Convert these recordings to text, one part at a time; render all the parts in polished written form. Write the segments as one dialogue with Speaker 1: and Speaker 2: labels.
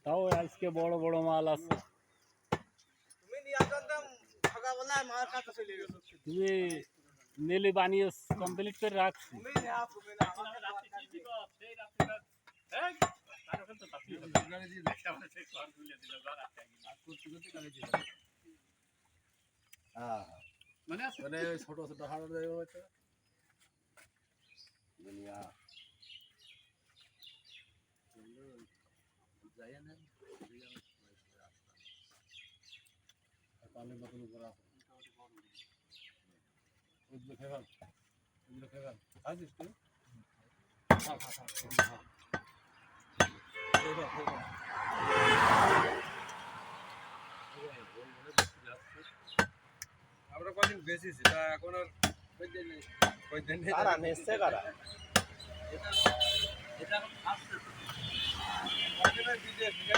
Speaker 1: তাও আজকে বড় বড় মাল আছে। তুমি নেলে বানিয়ে কমপ্লিট করে রাখছি।
Speaker 2: মানে ছোট ছোট হাড় হচ্ছে দুনিয়া পানির বোতল উপরে আছে ওইগুলো খেলাম খাইছিস তুই আমরা কদিন বেশিছি তা এখন আর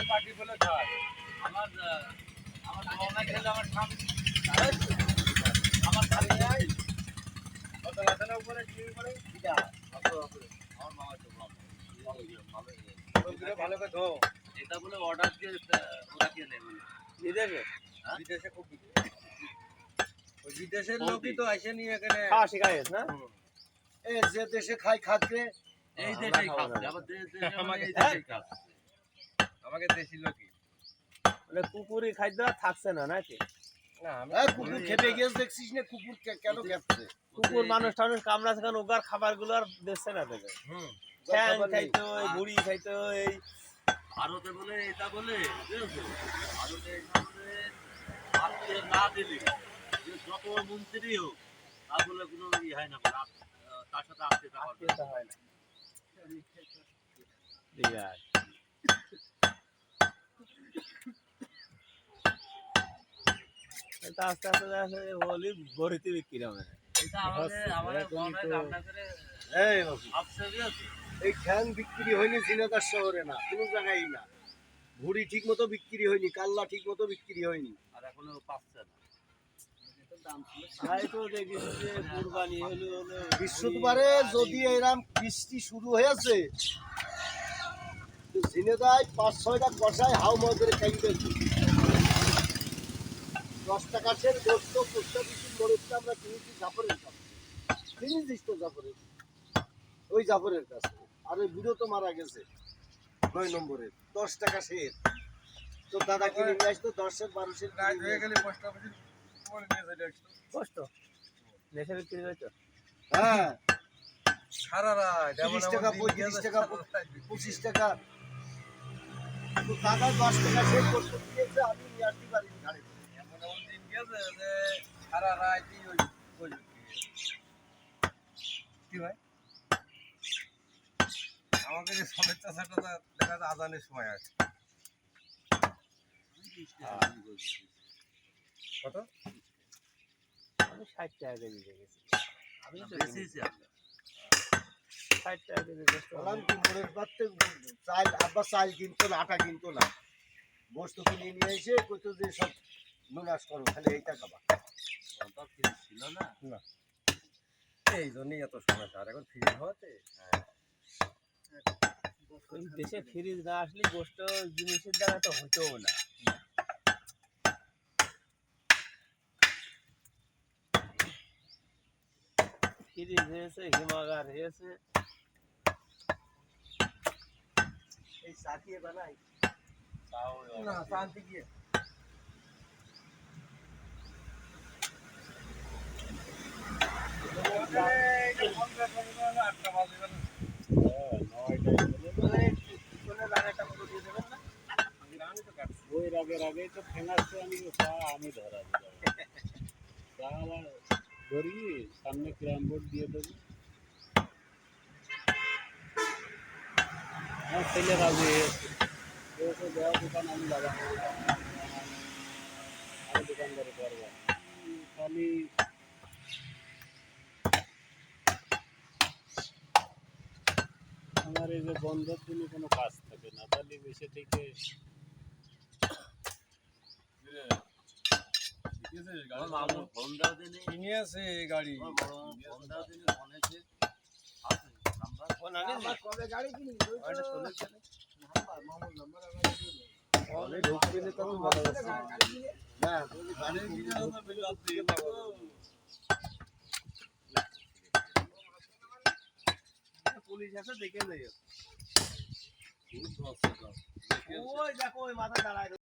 Speaker 2: পার্টি বলে খায় আমার উপরে কি করে ভালো করে ধো এটা বলে অর্ডার দিয়ে ওরা কে নেই বিদেশে বিদেশে খুব ওই বিদেশের লোকই তো আসে নি এখানে
Speaker 3: খাওয়া শিখাইছ না
Speaker 2: এই যে দেশে খাই খাচ্ছে
Speaker 4: এই দেশেই খাচ্ছে আবার দেশে আমাকে এই দেশেই খাচ্ছে
Speaker 2: আমাকে দেশি লোকই
Speaker 3: মানে কুকুরি খাদ্য থাকছে না নাকি
Speaker 2: না আমি কুকুর খেতে গিয়েছ দেখছিস না কুকুর কেন খেচ্ছে
Speaker 3: কুকুর মানুষ টানুষ কামড়াছে কারণ ওগার খাবারগুলো আর দিচ্ছে না তোকে ফ্যান খাইতো এই বুড়ি খাইতো এই
Speaker 4: ভারতে বলে এটা বলে বুঝেছো ভারতে এটা বলে আজকে না দিলে যত মন্ত্রী হোক তা বলে কোনো ই হয় না তার সাথে আসতে
Speaker 3: হয় না ঠিক আছে এটা আস্তে আস্তে বলি গরিতে বিক্রি হবে
Speaker 4: এটা আমাদের গণে রান্না করে
Speaker 2: এই
Speaker 4: আপসেরি আছে
Speaker 2: এই খ্যান বিক্রি হয়নি জিনাদার শহরে না কোনো জায়গায় না ভুড়ি ঠিক মতো বিক্রি হয়নি কাল্লা ঠিক মতো বিক্রি হয়নি
Speaker 4: আর এখনো পাচ্ছে না
Speaker 3: তাই তো দেখিস যে কুরবানি হলো
Speaker 2: বৃহস্পতিবারে যদি এরকম বৃষ্টি শুরু হয়েছে জিনেদায় 5-6টা কষায় হাও মাও করে খাইবে 10 টাকা সের গোস্ত পোস্টা কিছু মরুতে আমরা কিনেছি জাফরের কাছে কিনেছিস তো জাফরের ওই জাফরের কাছে আর ওই বুড়ো তো মারা গেছে 9 নম্বরে 10 টাকা সের তো দাদা কিনে নিয়ে আসতো 10-এর 12-এর রাত হয়ে গেলে পোস্টা অফিসে পরে নিয়ে চলে আসতো
Speaker 3: কষ্ট নেশা বিক্রি হইতো
Speaker 2: হ্যাঁ সারা রাত 30 টাকা 35 টাকা 25 টাকা তো দাদা 10 টাকা সের করতে দিয়েছে আমি নিয়ে আসতে পারিনি গাড়ি এমন দিন গেছে যে সারা রাতই ওই কি ভাই আমাকে যে সলের চাষাটা দেখা যায় আজানের সময় আছে কত
Speaker 3: আমি 60 টাকা কেজি দেখেছি
Speaker 4: আমি বেশিছি আমরা
Speaker 3: 60 টাকা কেজি গোস্ত
Speaker 2: বললাম কি মোড়ের পাতে চাল আব্বা চাল কিনতো না আটা কিনতো না গোস্ত কিনে নিয়ে এসে কইতো যে সব নুনাস করো খালি এইটা খাবা
Speaker 4: সন্তান কিছু ছিল না
Speaker 2: না এই জন্যই এত সমস্যা আর এখন ফ্রি হওয়াতে
Speaker 3: ওই দেশে ফ্রিজ না আসলে গোস্ত জিনিসের দ্বারা তো হতো না ফ্রিজ হয়েছে হিমাগার হয়েছে
Speaker 2: এই সাথিয়ে বানাই না শান্তি গিয়ে
Speaker 1: ওই রাগের আগেই তো ফেনাচ্ছে আমি ধরা চা আবার ধরি সামনে ক্যারাম বোর্ড দিয়ে দেবো আমার ছেলে রাজি হয়েছে দেওয়া দোকান আমি লাগাবো আমি দোকানদারি করবো খালি আমার এই যে বন্ধের দিনে কোনো কাজ থাকে না তাহলে বেশি থেকে
Speaker 4: মামুর ফোন দাও দিনে
Speaker 2: নিয়েছে গাড়ি
Speaker 4: ফোন দাও দিনে ফোনে আছে নাম্বার
Speaker 3: ফোন আনি
Speaker 2: কবে গাড়ি কিনি
Speaker 3: ওইটা চলে
Speaker 2: নাম্বার মামুর নাম্বার অনেক ঢোক পেলে তখন ভালো আছে না তুমি গানের ভিডিও
Speaker 3: পুলিশ আছে দেখে নেই ওই দেখো ওই মাথা দাঁড়ায়